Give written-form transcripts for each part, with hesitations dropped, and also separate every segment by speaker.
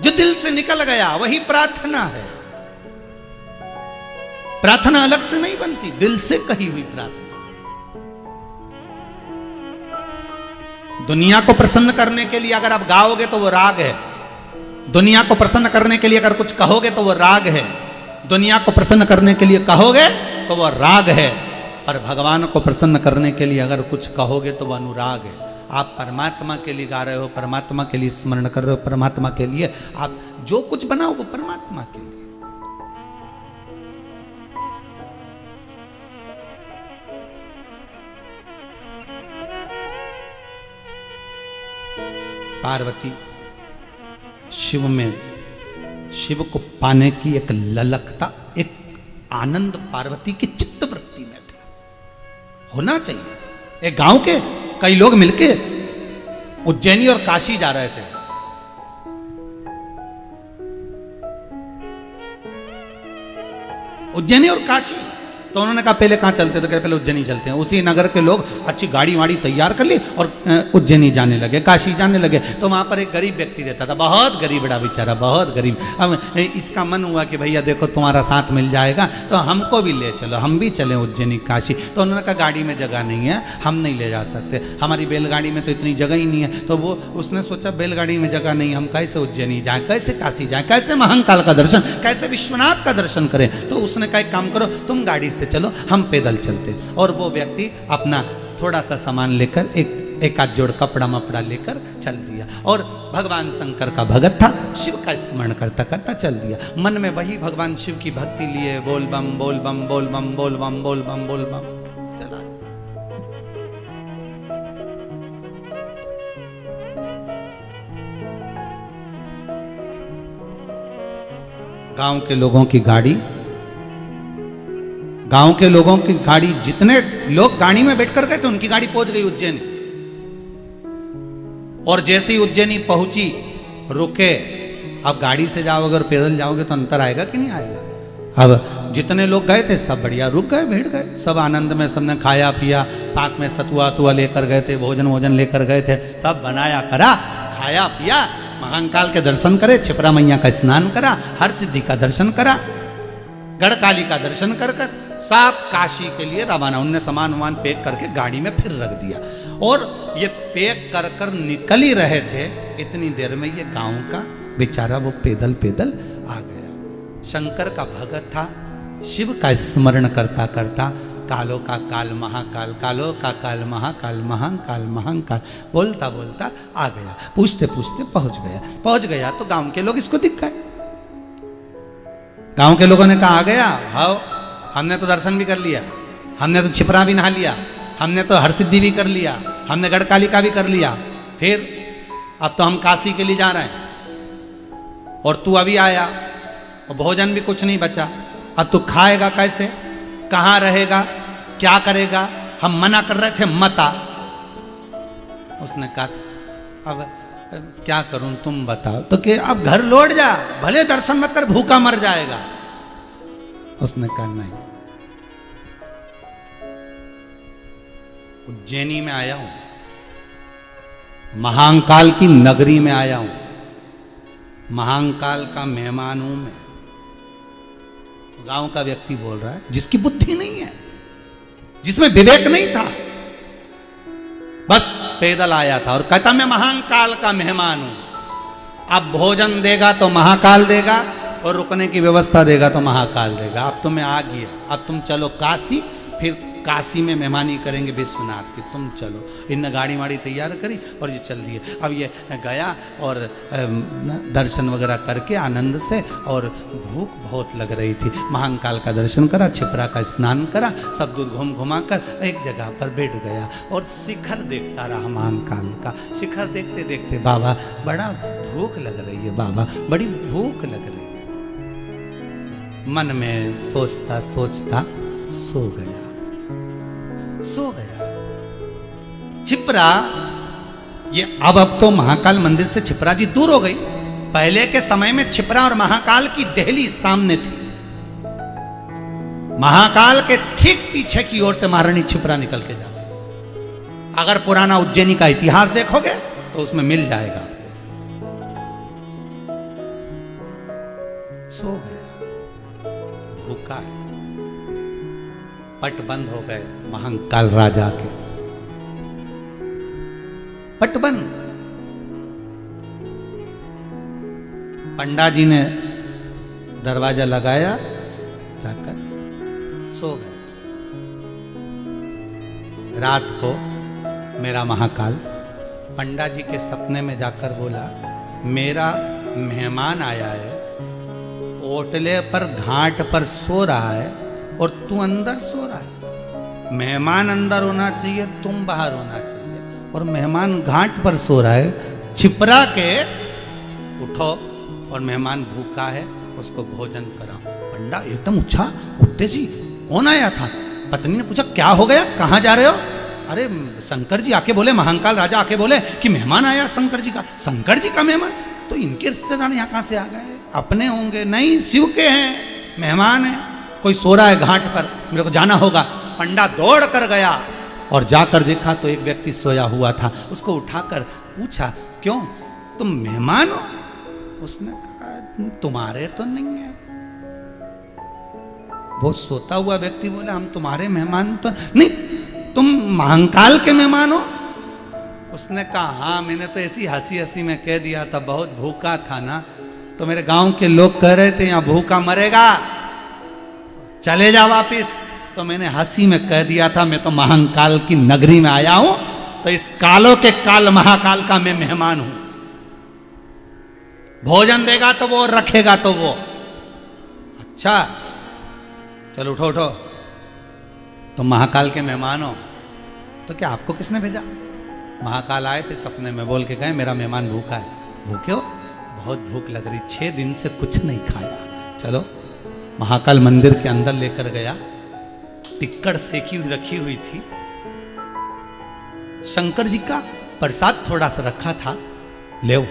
Speaker 1: जो दिल से निकल गया वही प्रार्थना है। प्रार्थना अलग से नहीं बनती, दिल से कही हुई प्रार्थना। दुनिया को प्रसन्न करने के लिए अगर आप गाओगे तो वो राग है, दुनिया को प्रसन्न करने के लिए अगर कुछ कहोगे तो वो राग है, दुनिया को प्रसन्न करने के लिए कहोगे तो वो राग है, और भगवान को प्रसन्न करने के लिए अगर कुछ कहोगे तो वो अनुराग है। आप परमात्मा के लिए गा रहे हो, परमात्मा के लिए स्मरण कर रहे हो, परमात्मा के लिए आप जो कुछ बनाओ वो परमात्मा के लिए। पार्वती शिव में, शिव को पाने की एक ललकता, एक आनंद पार्वती की चित्तवृत्ति में था। होना चाहिए। एक गांव के कई लोग मिलके उज्जैनी और काशी जा रहे थे। उज्जैनी और काशी, तो उन्होंने कहा पहले कहां चलते, तो कहा पहले उज्जैनी चलते हैं। उसी नगर के लोग अच्छी गाड़ी वाड़ी तैयार कर ली और उज्जैनी जाने लगे, काशी जाने लगे। तो वहां पर एक गरीब व्यक्ति रहता था, बहुत गरीब, बड़ा बेचारा, बहुत गरीब। अब इसका मन हुआ कि भैया देखो तुम्हारा साथ मिल जाएगा तो हमको भी ले चलो, हम भी चले उज्जैनी काशी। तो उन्होंने कहा गाड़ी में जगह नहीं है, हम नहीं ले जा सकते, हमारी बैलगाड़ी में तो इतनी जगह ही नहीं है। तो वो उसने सोचा बैलगाड़ी में जगह नहीं, हम कैसे उज्जैनी जाएं, कैसे काशी जाएं, कैसे महाकाल का दर्शन, कैसे विश्वनाथ का दर्शन करें। तो उसने कहा एक काम करो, तुम गाड़ी से चलो, हम पैदल चलते। और वो व्यक्ति अपना थोड़ा सा सामान लेकर, एक आध जोड़ कपड़ा मपड़ा लेकर चल दिया, और भगवान शंकर का भगत था, शिव का स्मरण करता करता चल दिया। मन में वही भगवान शिव की भक्ति लिए, बोल बम बोल बम बोल बम बोल बम बोल बम बोल बम चला। गांव के लोगों की गाड़ी, गांव के लोगों की गाड़ी, जितने लोग गाड़ी में बैठकर गए थे उनकी गाड़ी पहुंच गई उज्जैनी। और जैसे ही उज्जैनी पहुंची, रुके। अब गाड़ी से जाओ, अगर पैदल जाओगे तो अंतर आएगा कि नहीं आएगा। अब जितने लोग गए थे सब बढ़िया रुक गए, बैठ गए, सब आनंद में, सबने खाया पिया, साथ में सतुआ तुआ लेकर गए थे, भोजन वोजन लेकर गए थे, सब बनाया करा, खाया पिया, महाकाल के दर्शन करे, छिपरा मैया का स्नान करा, हर सिद्धि का दर्शन करा, गढ़काली का दर्शन कर कर सब काशी के लिए रवाना। उनने सामान वामान पैक करके गाड़ी में फिर रख दिया, और ये पैक कर कर निकल ही रहे थे, इतनी देर में ये गांव का बेचारा वो पैदल पैदल आ गया। शंकर का भगत था, शिव का स्मरण करता करता कालो का काल महाकाल, कालो का काल महाकाल, महाकाल महाकाल बोलता बोलता आ गया। पूछते पूछते पहुंच गया तो गांव के लोग इसको दिख गए। गांव के लोगों ने कहा आ गया, हाँ हमने तो दर्शन भी कर लिया, हमने तो छिपरा भी नहा लिया, हमने तो हर सिद्धि भी कर लिया, हमने गढ़काली का भी कर लिया, फिर अब तो हम काशी के लिए जा रहे हैं, और तू अभी आया और भोजन भी कुछ नहीं बचा, अब तू खाएगा कैसे, कहाँ रहेगा, क्या करेगा, हम मना कर रहे थे मत आ। उसने कहा अब क्या करूं तुम बताओ। तो कि अब घर लौट जा, भले दर्शन मत कर, भूखा मर जाएगा। उसने कहा नहीं, उज्जैनी में आया हूं, महाकाल की नगरी में आया हूं, महाकाल का मेहमान हूं मैं। गांव का व्यक्ति बोल रहा है, जिसकी बुद्धि नहीं है, जिसमें विवेक नहीं था, बस पैदल आया था और कहता मैं महाकाल का मेहमान हूं। अब भोजन देगा तो महाकाल देगा, और रुकने की व्यवस्था देगा तो महाकाल देगा। अब तो मैं आ गया, अब तुम चलो काशी, फिर काशी में मेहमानी करेंगे विश्वनाथ की, तुम चलो। इनने गाड़ी वाड़ी तैयार करी और ये चल दिए। अब ये गया और दर्शन वगैरह करके आनंद से, और भूख बहुत लग रही थी, महाकाल का दर्शन करा, छिपरा का स्नान करा, सब दूर घूम घुमा कर एक जगह पर बैठ गया और शिखर देखता रहा। महाकाल का शिखर देखते देखते, बाबा बड़ा भूख लग रही है, बाबा बड़ी भूख लग रही है। मन में सोचता सोचता सो गया। छिपरा, ये अब तो महाकाल मंदिर से छिपरा जी दूर हो गई। पहले के समय में छिपरा और महाकाल की देहली सामने थी। महाकाल के ठीक पीछे की ओर से महारानी छिपरा निकल के जाती। अगर पुराना उज्जैनी का इतिहास देखोगे तो उसमें मिल जाएगा। सो गया, भूखा है। पट बंद हो गए महाकाल राजा के, पट बंद। पंडा जी ने दरवाजा लगाया, जाकर सो गए। रात को मेरा महाकाल पंडा जी के सपने में जाकर बोला, मेरा मेहमान आया है, ओटले पर घाट पर सो रहा है और तू अंदर सो रहा है। मेहमान अंदर होना चाहिए, तुम बाहर होना चाहिए, और मेहमान घाट पर सो रहा है। छिपरा के उठो, और मेहमान भूखा है, उसको भोजन कराओ। पंडा एकदम उठा, उठते जी कौन आया था? पत्नी ने पूछा क्या हो गया, कहाँ जा रहे हो? अरे शंकर जी आके बोले, महाकाल राजा आके बोले कि मेहमान आया शंकर जी का। शंकर जी का मेहमान? तो इनके रिश्तेदार यहाँ कहाँ से आ गए? अपने होंगे? नहीं, शिव के हैं, मेहमान है। कोई सो रहा है घाट पर, मेरे को जाना होगा। पंडा दौड़ कर गया और जाकर देखा तो एक व्यक्ति सोया हुआ था। उसको उठाकर पूछा, क्यों तुम मेहमान हो? उसने कहा तुम्हारे तो नहीं है। वो सोता हुआ व्यक्ति बोला, हम तुम्हारे मेहमान तो नहीं, तुम महाकाल के मेहमान हो? उसने कहा हाँ, मैंने तो ऐसी हंसी हंसी में कह दिया था, बहुत भूखा था ना, तो मेरे गांव के लोग कह रहे थे यहाँ भूखा मरेगा, चले जा वापिस। तो मैंने हंसी में कह दिया था मैं तो महाकाल की नगरी में आया हूं, तो इस कालों के काल महाकाल का मैं मेहमान हूं। भोजन देगा तो वो, रखेगा तो वो। अच्छा चलो उठो उठो, तुम महाकाल के मेहमान हो, तो क्या आपको किसने भेजा? महाकाल आए थे सपने में, बोल के गए मेरा मेहमान भूखा है। भूखे हो? बहुत भूख लग रही, 6 दिन से कुछ नहीं खाया। चलो, महाकाल मंदिर के अंदर लेकर गया, टिक्कड़ सेकी हुई रखी हुई थी, शंकर जी का प्रसाद थोड़ा सा रखा था, ले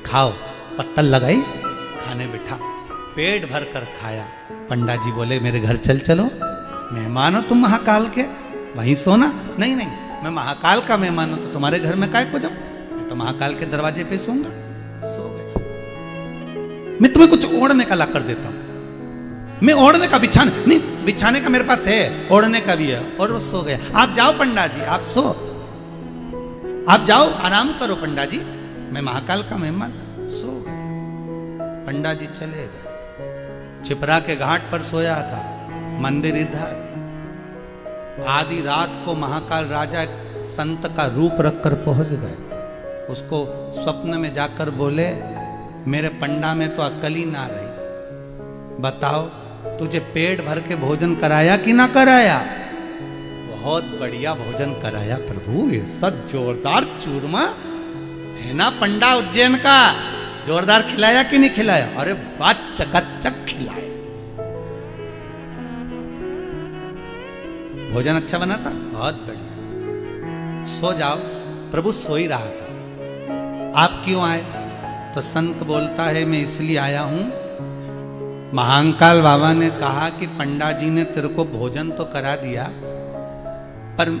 Speaker 1: खाओ। पत्तल लगाई, खाने बिठा, पेट भर कर खाया। पंडा जी बोले मेरे घर चल चलो, मेहमान हो तुम महाकाल के, वहीं सोना। नहीं नहीं, मैं महाकाल का मेहमान हूं तो तुम्हारे घर में काय को जाऊं, मैं तो महाकाल के दरवाजे पे सोऊंगा। सो गया। मैं तुम्हें कुछ ओढ़ने का ला कर देता हूं, मैं ओढ़ने का बिछाने नहीं, बिछाने का मेरे पास है, ओढ़ने का भी है। और वो सो गया। आप जाओ पंडा जी, आप सो, आप जाओ आराम करो पंडा जी, मैं महाकाल का मेहमान। सो गया। पंडा जी चले गए। छिपरा के घाट पर सोया था, मंदिर इधर। आधी रात को महाकाल राजा संत का रूप रखकर पहुंच गए। उसको स्वप्न में जाकर बोले मेरे पंडा में तो अक्ल ही ना रही, बताओ तुझे पेट भर के भोजन कराया कि ना कराया? बहुत बढ़िया भोजन कराया प्रभु, ऐसा जोरदार चूरमा है ना पंडा उज्जैन का, जोरदार खिलाया कि नहीं खिलाया? अरे बात चकाचक खिलाया। भोजन अच्छा बना था, बहुत बढ़िया। सो जाओ। प्रभु सो ही रहा था। आप क्यों आए? तो संत बोलता है मैं इसलिए आया हूं, महाकाल बाबा ने कहा कि पंडा जी ने तेरे को भोजन तो करा दिया, पर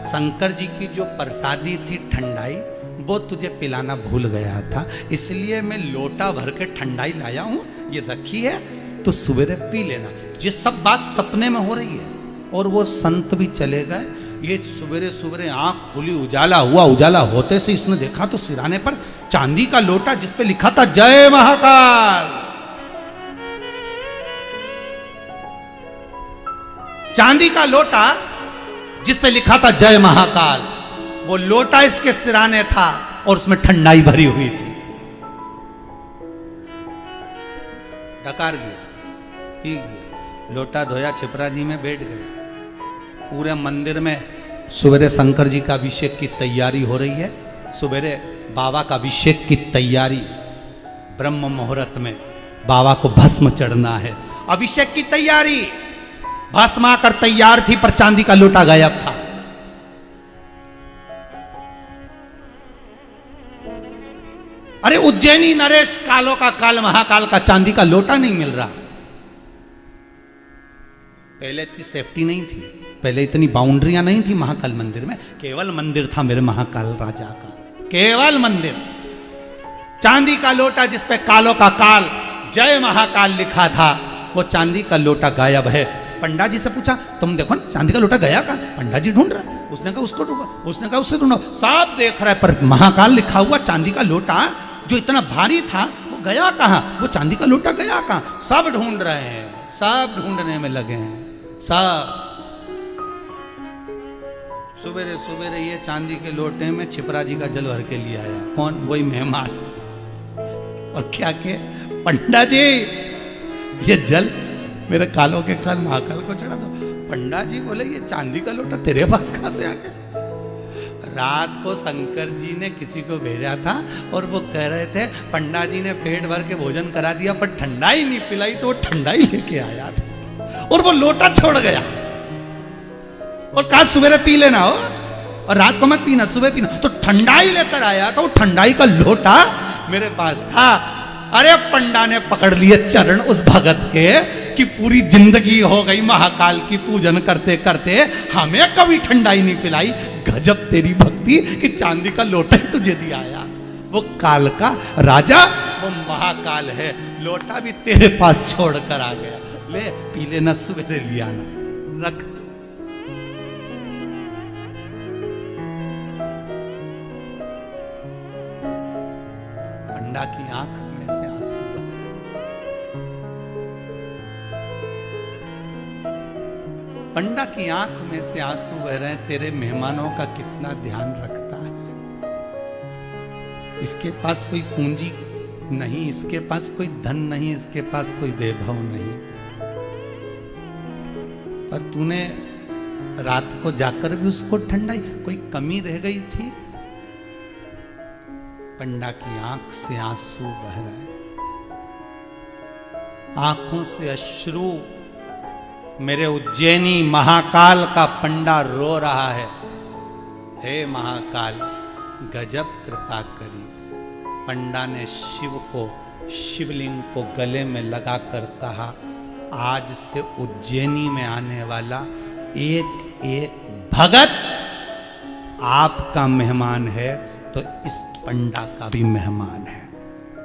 Speaker 1: शंकर जी की जो प्रसादी थी ठंडाई, वो तुझे पिलाना भूल गया था, इसलिए मैं लोटा भर के ठंडाई लाया हूं, ये रखी है, तो सवेरे पी लेना। ये सब बात सपने में हो रही है। और वो संत भी चले गए। ये सवेरे सवेरे आंख खुली, उजाला हुआ। उजाला होते से इसने देखा तो सिराने पर चांदी का लोटा जिस पे लिखा था जय महाकाल। चांदी का लोटा जिस पे लिखा था जय महाकाल, वो लोटा इसके सिराने था और उसमें ठंडाई भरी हुई थी। डकार गया, पी गया, लोटा धोया, छिपरा जी में बैठ गया। पूरे मंदिर में सवेरे शंकर जी का अभिषेक की तैयारी हो रही है। सवेरे बाबा का अभिषेक की तैयारी, ब्रह्म मुहूर्त में बाबा को भस्म चढ़ना है, अभिषेक की तैयारी। भस्म आकर तैयार थी पर चांदी का लोटा गायब था। अरे उज्जैनी नरेश, कालों का काल महाकाल का चांदी का लोटा नहीं मिल रहा। पहले इतनी सेफ्टी नहीं थी, पहले इतनी बाउंड्रियां नहीं थी महाकाल मंदिर में। केवल मंदिर था मेरे महाकाल राजा का, केवल मंदिर। चांदी का लोटा जिस पे कालों का काल जय महाकाल लिखा था, वो चांदी का लोटा गायब है। पंडा जी से पूछा, तुम देखो ना चांदी का लोटा गया कहाँ? पंडा जी ढूंढ रहा है। उसने कहा उसको ढूंढो, उसने कहा उससे ढूंढो, सब देख रहा है पर महाकाल लिखा हुआ चांदी का लोटा जो इतना भारी था वो गया कहाँ? वो चांदी का लोटा गया कहाँ? सब ढूंढ रहे हैं, सब ढूंढने में लगे हैं सब। सुबेरे सुबेरे ये चांदी के लोटे में छिपरा जी का जल भर के लिए आया। कौन? वही मेहमान। और क्या के पंडा जी ये जल मेरे कालों के काल महाकाल को चढ़ा दो। पंडा जी बोले ये चांदी का लोटा तेरे पास कहां से आ गया? रात को शंकर जी ने किसी को भेजा था और वो कह रहे थे पंडा जी ने पेट भर के भोजन करा दिया पर ठंडाई नहीं पिलाई, तो वो ठंडाई लेके आया था और वो लोटा छोड़ गया और कहा सुबह पी लेना हो और रात को मत पीना, सुबह पीना। तो ठंडाई लेकर आया तो वो ठंडाई का लोटा मेरे पास था। अरे पंडा ने पकड़ लिए चरण उस भगत के कि पूरी जिंदगी हो गई महाकाल की पूजन करते करते, हमें कभी ठंडाई नहीं पिलाई। गजब तेरी भक्ति कि चांदी का लोटा ही तुझे दिया आया। वो काल का राजा वो महाकाल है, लोटा भी तेरे पास छोड़ कर आ गया। ले पी लेना, सवेरे लिया ना, रख। पंडा की आंख में से आंसू बह रहे। पंडा की आंख में से आंसू बह रहे हैं। तेरे मेहमानों का कितना ध्यान रखता है। इसके पास कोई पूंजी नहीं, इसके पास कोई धन नहीं, इसके पास कोई वैभव नहीं, पर तूने रात को जाकर भी उसको ठंडाई। कोई कमी रह गई थी? पंडा की आंख से आंसू बह रहे, आंखों से अश्रु। मेरे उज्जैनी महाकाल का पंडा रो रहा है, हे महाकाल गजब कृपा करी। पंडा ने शिव को, शिवलिंग को गले में लगाकर कहा, आज से उज्जैनी में आने वाला एक एक भगत आपका मेहमान है, तो इस पंडा का भी मेहमान है।